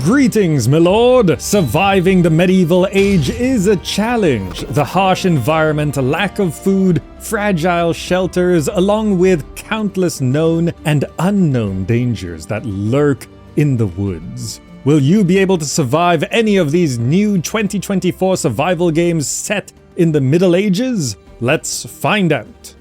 Greetings, my lord! Surviving the medieval age is a challenge. The harsh environment, lack of food, fragile shelters, along with countless known and unknown dangers that lurk in the woods. Will you be able to survive any of these new 2024 survival games set in the Middle Ages? Let's find out.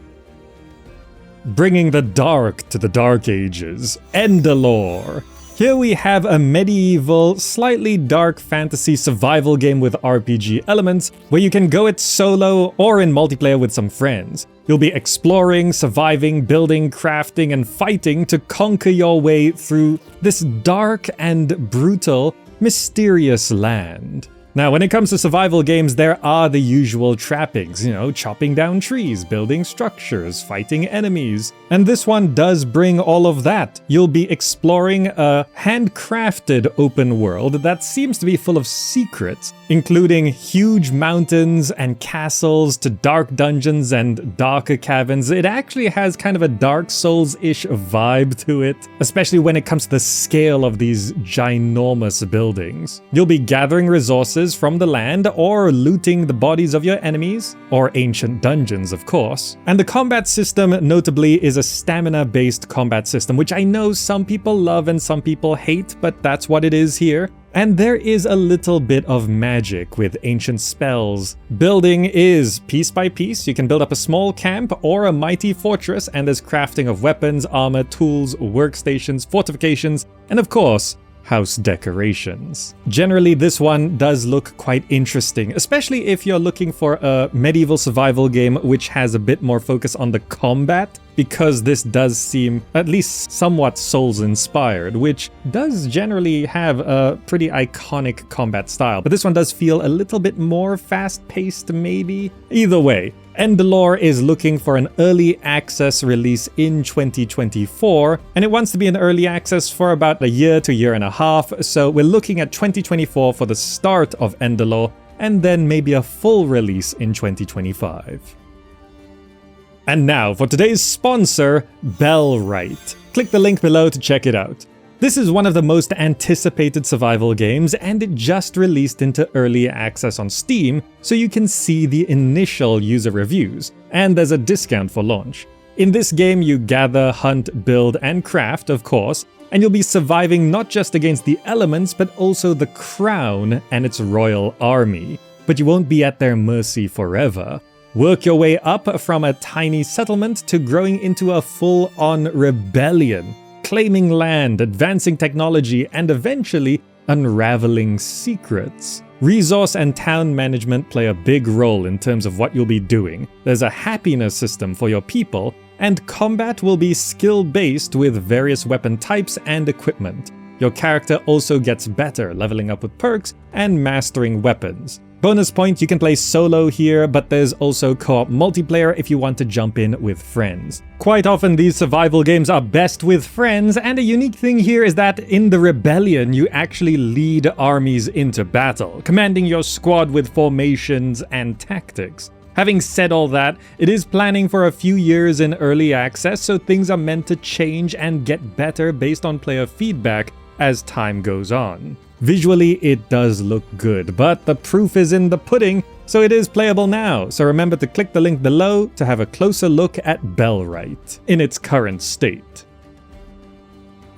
Bringing the dark to the Dark Ages, ENDALOR. Here we have a medieval, slightly dark fantasy survival game with RPG elements where you can go it solo or in multiplayer with some friends. You'll be exploring, surviving, building, crafting, and fighting to conquer your way through this dark and brutal, mysterious land. Now, when it comes to survival games, there are the usual trappings, chopping down trees, building structures, fighting enemies. And this one does bring all of that. You'll be exploring a handcrafted open world that seems to be full of secrets, including huge mountains and castles to dark dungeons and darker caverns. It actually has kind of a Dark Souls-ish vibe to it, especially when it comes to the scale of these ginormous buildings. You'll be gathering resources from the land or looting the bodies of your enemies, or ancient dungeons, of course. And the combat system, notably, is a stamina-based combat system, which I know some people love and some people hate, but that's what it is here. And there is a little bit of magic with ancient spells. Building is piece by piece. You can build up a small camp or a mighty fortress, and there's crafting of weapons, armor, tools, workstations, fortifications, and of course, house decorations. Generally, this one does look quite interesting, especially if you're looking for a medieval survival game which has a bit more focus on the combat, because this does seem at least somewhat Souls-inspired, which does generally have a pretty iconic combat style. But this one does feel a little bit more fast-paced, maybe? Either way, ENDALOR is looking for an early access release in 2024, and it wants to be in early access for about a year to year and a half, so we're looking at 2024 for the start of ENDALOR, and then maybe a full release in 2025. And now for today's sponsor, Bellwright. Click the link below to check it out. This is one of the most anticipated survival games, and it just released into early access on Steam, so you can see the initial user reviews, and there's a discount for launch. In this game, you gather, hunt, build, and craft, of course, and you'll be surviving not just against the elements, but also the Crown and its royal army. But you won't be at their mercy forever. Work your way up from a tiny settlement to growing into a full-on rebellion, claiming land, advancing technology, and eventually unraveling secrets. Resource and town management play a big role in terms of what you'll be doing. There's a happiness system for your people, and combat will be skill-based with various weapon types and equipment. Your character also gets better, leveling up with perks and mastering weapons. Bonus point, you can play solo here, but there's also co-op multiplayer if you want to jump in with friends. Quite often these survival games are best with friends, and a unique thing here is that in the Rebellion you actually lead armies into battle, commanding your squad with formations and tactics. Having said all that, it is planning for a few years in early access, so things are meant to change and get better based on player feedback as time goes on. Visually, it does look good, but the proof is in the pudding, so it is playable now. So remember to click the link below to have a closer look at Bellwright in its current state.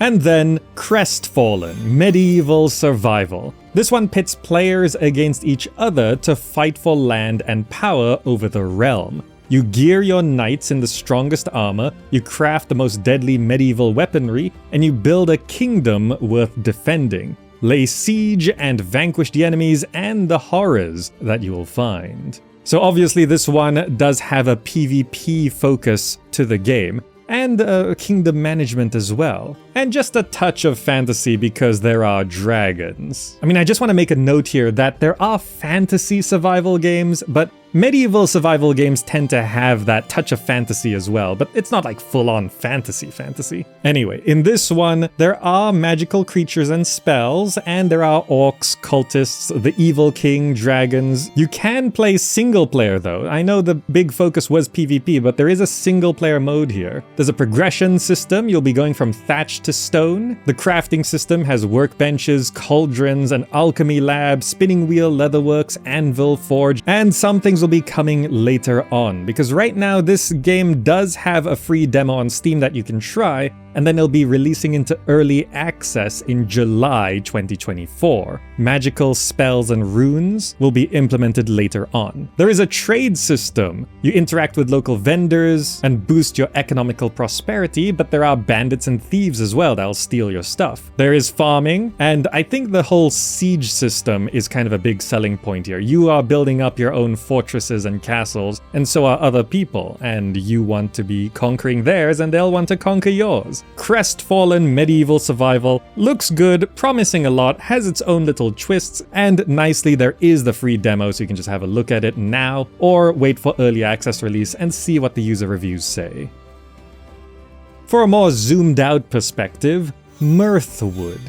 And then Crestfallen, Medieval Survival. This one pits players against each other to fight for land and power over the realm. You gear your knights in the strongest armor, you craft the most deadly medieval weaponry, and you build a kingdom worth defending. Lay siege and vanquish the enemies and the horrors that you will find. So obviously this one does have a PvP focus to the game, and kingdom management as well. And just a touch of fantasy because there are dragons. I mean, I just want to make a note here that there are fantasy survival games, but Medieval survival games tend to have that touch of fantasy as well, but it's not like full-on fantasy. Anyway, in this one, there are magical creatures and spells, and there are orcs, cultists, the evil king, dragons. You can play single player though. I know the big focus was PvP, but there is a single player mode here. There's a progression system. You'll be going from thatch to stone. The crafting system has workbenches, cauldrons, an alchemy lab, spinning wheel, leatherworks, anvil, forge, and some things will be coming later on, because right now this game does have a free demo on Steam that you can try, and then it'll be releasing into early access in July 2024. Magical spells and runes will be implemented later on. There is a trade system. You interact with local vendors and boost your economical prosperity, but there are bandits and thieves as well that'll steal your stuff. There is farming, and I think the whole siege system is kind of a big selling point here. You are building up your own fortresses and castles, and so are other people, and you want to be conquering theirs, and they'll want to conquer yours. Crestfallen medieval survival looks good, promising a lot, has its own little twists, and nicely there is the free demo, so you can just have a look at it now or wait for early access release and see what the user reviews say. For a more zoomed out perspective, Mirthwood.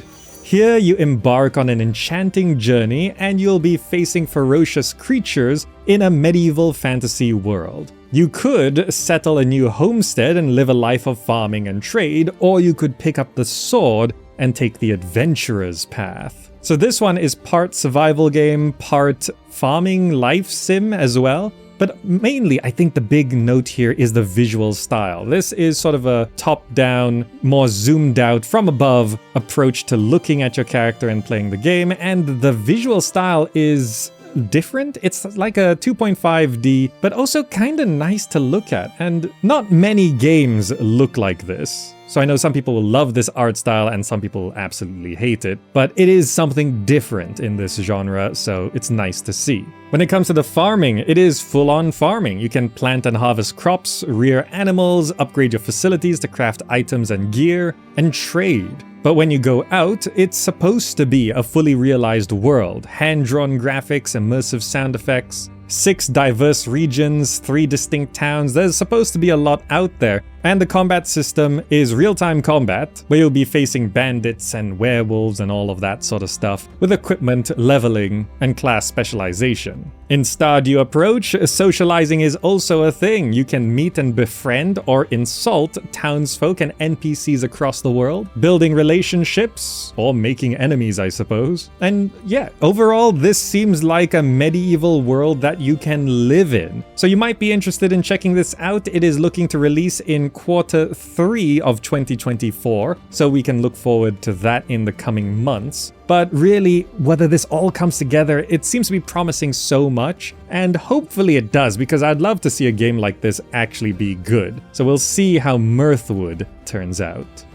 Here you embark on an enchanting journey and you'll be facing ferocious creatures in a medieval fantasy world. You could settle a new homestead and live a life of farming and trade, or you could pick up the sword and take the adventurer's path. So this one is part survival game, part farming life sim as well. But mainly, I think the big note here is the visual style. This is sort of a top-down, more zoomed out, from above approach to looking at your character and playing the game, and the visual style is different. It's like a 2.5D, but also kind of nice to look at, and not many games look like this. So I know some people will love this art style and some people absolutely hate it, but it is something different in this genre, so it's nice to see. When it comes to the farming, it is full-on farming. You can plant and harvest crops, rear animals, upgrade your facilities to craft items and gear, and trade. But when you go out, it's supposed to be a fully realized world. Hand-drawn graphics, immersive sound effects, 6 diverse regions, 3 distinct towns. There's supposed to be a lot out there. And the combat system is real-time combat, where you'll be facing bandits and werewolves and all of that sort of stuff, with equipment, leveling, and class specialization. In Stardew Approach, socializing is also a thing. You can meet and befriend or insult townsfolk and NPCs across the world, building relationships, or making enemies, I suppose. And yeah, overall, this seems like a medieval world that you can live in. So you might be interested in checking this out. It is looking to release in Q3 of 2024, so we can look forward to that in the coming months. But really, whether this all comes together, it seems to be promising so much, and hopefully it does, because I'd love to see a game like this actually be good. So we'll see how Mirthwood turns out.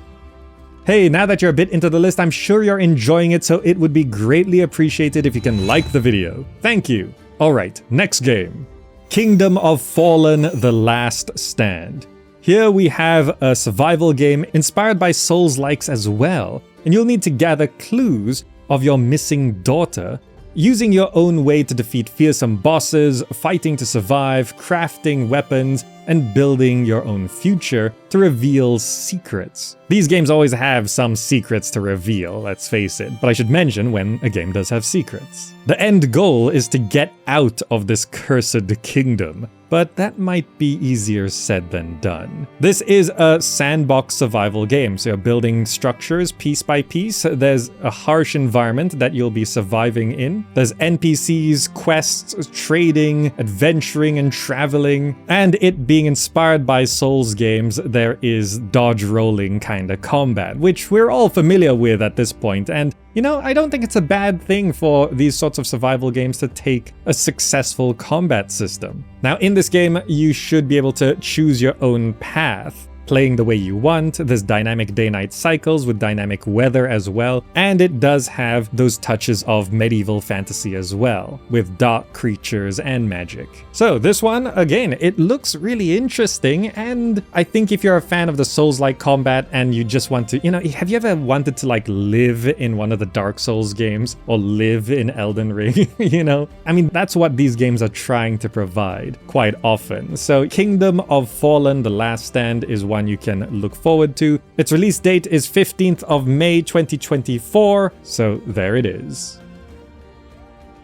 Hey, now that you're a bit into the list, I'm sure you're enjoying it, so it would be greatly appreciated if you can like the video. Thank you. Alright, next game. Kingdom of Fallen: The Last Stand. Here we have a survival game inspired by Souls-likes as well, and you'll need to gather clues of your missing daughter, using your own way to defeat fearsome bosses, fighting to survive, crafting weapons, and building your own future to reveal secrets. These games always have some secrets to reveal, let's face it, but I should mention when a game does have secrets. The end goal is to get out of this cursed kingdom, but that might be easier said than done. This is a sandbox survival game, so you're building structures piece by piece. There's a harsh environment that you'll be surviving in. There's NPCs, quests, trading, adventuring, and traveling. And it being inspired by Souls games, there is dodge rolling kind of combat, which we're all familiar with at this point, and you know, I don't think it's a bad thing for these sorts of survival games to take a successful combat system. Now, in this game, you should be able to choose your own path, playing the way you want. There's dynamic day-night cycles with dynamic weather as well, and it does have those touches of medieval fantasy as well, with dark creatures and magic. So this one, again, it looks really interesting, and I think if you're a fan of the Souls-like combat and you just want to, have you ever wanted to like live in one of the Dark Souls games or live in Elden Ring? I mean, that's what these games are trying to provide quite often. So Kingdom of Fallen: The Last Stand is one you can look forward to. Its release date is 15th of May 2024, so there it is.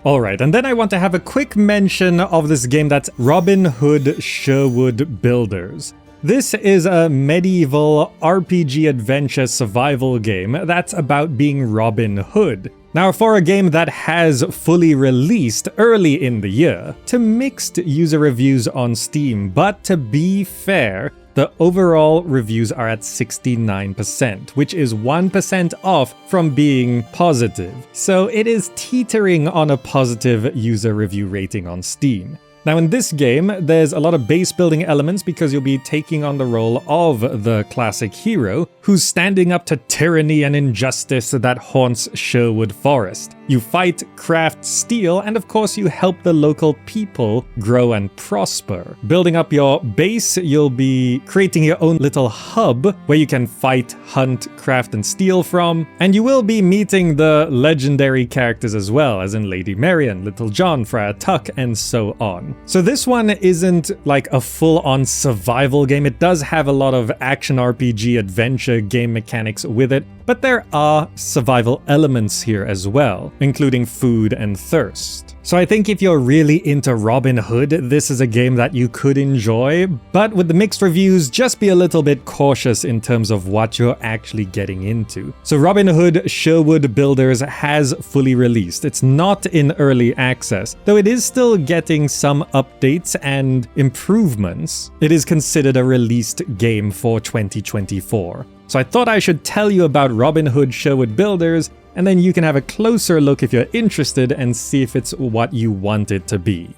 Alright, and then I want to have a quick mention of this game that's Robin Hood Sherwood Builders. This is a medieval RPG adventure survival game that's about being Robin Hood. Now, for a game that has fully released early in the year, to mixed user reviews on Steam, but to be fair, the overall reviews are at 69%, which is 1% off from being positive. So it is teetering on a positive user review rating on Steam. Now in this game, there's a lot of base building elements because you'll be taking on the role of the classic hero who's standing up to tyranny and injustice that haunts Sherwood Forest. You fight, craft, steal, and of course you help the local people grow and prosper. Building up your base, you'll be creating your own little hub where you can fight, hunt, craft, and steal from. And you will be meeting the legendary characters as well, as in Lady Marian, Little John, Friar Tuck, and so on. So this one isn't like a full-on survival game. It does have a lot of action RPG adventure game mechanics with it, but there are survival elements here as well, including food and thirst. So I think if you're really into Robin Hood, this is a game that you could enjoy, but with the mixed reviews, just be a little bit cautious in terms of what you're actually getting into. So Robin Hood Sherwood Builders has fully released. It's not in early access, though it is still getting some updates and improvements. It is considered a released game for 2024. So I thought I should tell you about Robin Hood Sherwood Builders, and then you can have a closer look if you're interested and see if it's what you want it to be.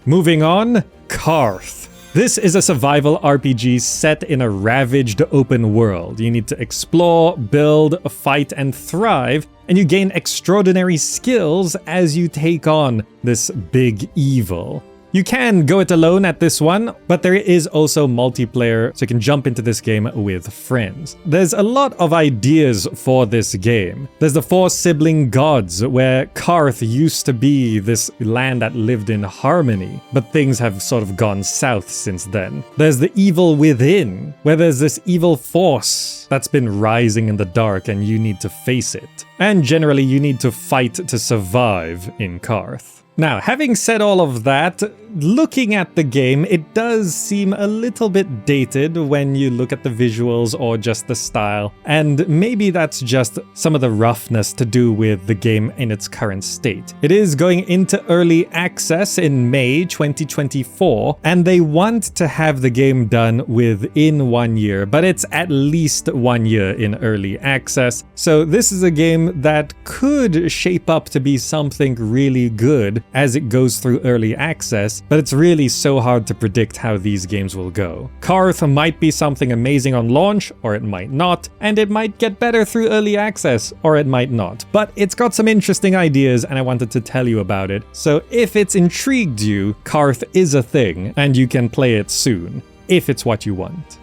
Moving on, Carth. This is a survival RPG set in a ravaged open world. You need to explore, build, fight, and thrive, and you gain extraordinary skills as you take on this big evil. You can go it alone at this one, but there is also multiplayer, so you can jump into this game with friends. There's a lot of ideas for this game. There's the 4 sibling gods, where Carth used to be this land that lived in harmony, but things have sort of gone south since then. There's the evil within, where there's this evil force that's been rising in the dark and you need to face it. And generally you need to fight to survive in Carth. Now, having said all of that, looking at the game, it does seem a little bit dated when you look at the visuals or just the style, and maybe that's just some of the roughness to do with the game in its current state. It is going into early access in May 2024, and they want to have the game done within 1 year, but it's at least 1 year in early access, so this is a game that could shape up to be something really good as it goes through early access, but it's really so hard to predict how these games will go. Carth might be something amazing on launch, or it might not, and it might get better through early access, or it might not. But it's got some interesting ideas, and I wanted to tell you about it. So if it's intrigued you, Carth is a thing, and you can play it soon, if it's what you want.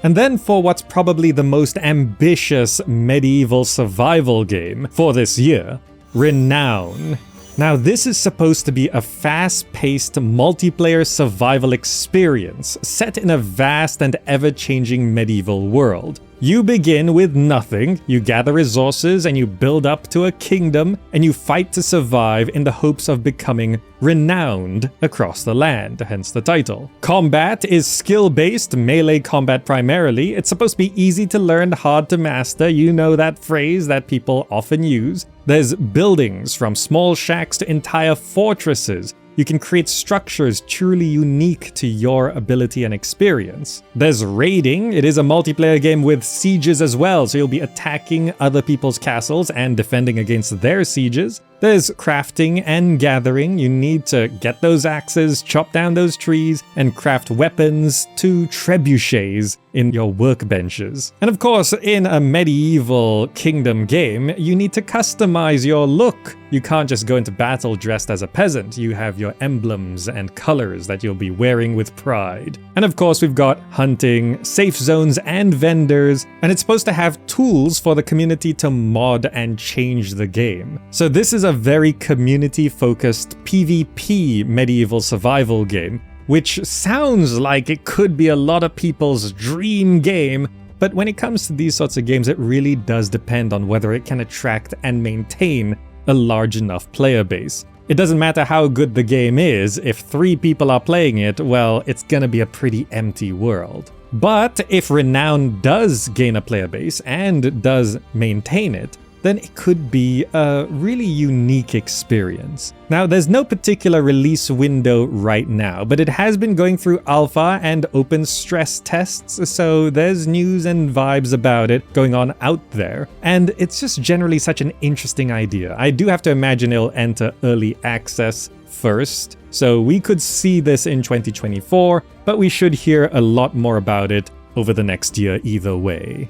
And then for what's probably the most ambitious medieval survival game for this year, Renown. Now, this is supposed to be a fast-paced multiplayer survival experience set in a vast and ever-changing medieval world. You begin with nothing, you gather resources, and you build up to a kingdom, and you fight to survive in the hopes of becoming renowned across the land, hence the title. Combat is skill-based, melee combat primarily. It's supposed to be easy to learn, hard to master. You know that phrase that people often use. There's buildings, from small shacks to entire fortresses. You can create structures truly unique to your ability and experience. There's raiding. It is a multiplayer game with sieges as well, so you'll be attacking other people's castles and defending against their sieges. There's crafting and gathering. You need to get those axes, chop down those trees, and craft weapons to trebuchets in your workbenches. And of course, in a medieval kingdom game, you need to customize your look. You can't just go into battle dressed as a peasant. You have your emblems and colors that you'll be wearing with pride. And of course, we've got hunting, safe zones, and vendors, and it's supposed to have tools for the community to mod and change the game. So this is a very community-focused PvP medieval survival game, which sounds like it could be a lot of people's dream game, but when it comes to these sorts of games, it really does depend on whether it can attract and maintain a large enough player base. It doesn't matter how good the game is, if 3 people are playing it, well, it's gonna be a pretty empty world. But if Renown does gain a player base and does maintain it, then it could be a really unique experience. Now, there's no particular release window right now, but it has been going through alpha and open stress tests, so there's news and vibes about it going on out there, and it's just generally such an interesting idea. I do have to imagine it'll enter early access first, so we could see this in 2024, but we should hear a lot more about it over the next year either way.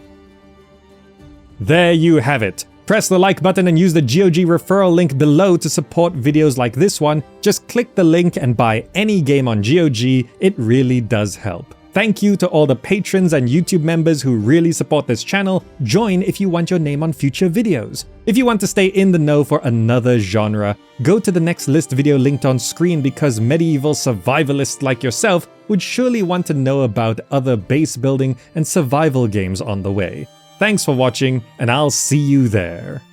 There you have it. Press the like button and use the GOG referral link below to support videos like this one. Just click the link and buy any game on GOG, it really does help. Thank you to all the patrons and YouTube members who really support this channel. Join if you want your name on future videos. If you want to stay in the know for another genre, go to the next list video linked on screen because medieval survivalists like yourself would surely want to know about other base building and survival games on the way. Thanks for watching, and I'll see you there.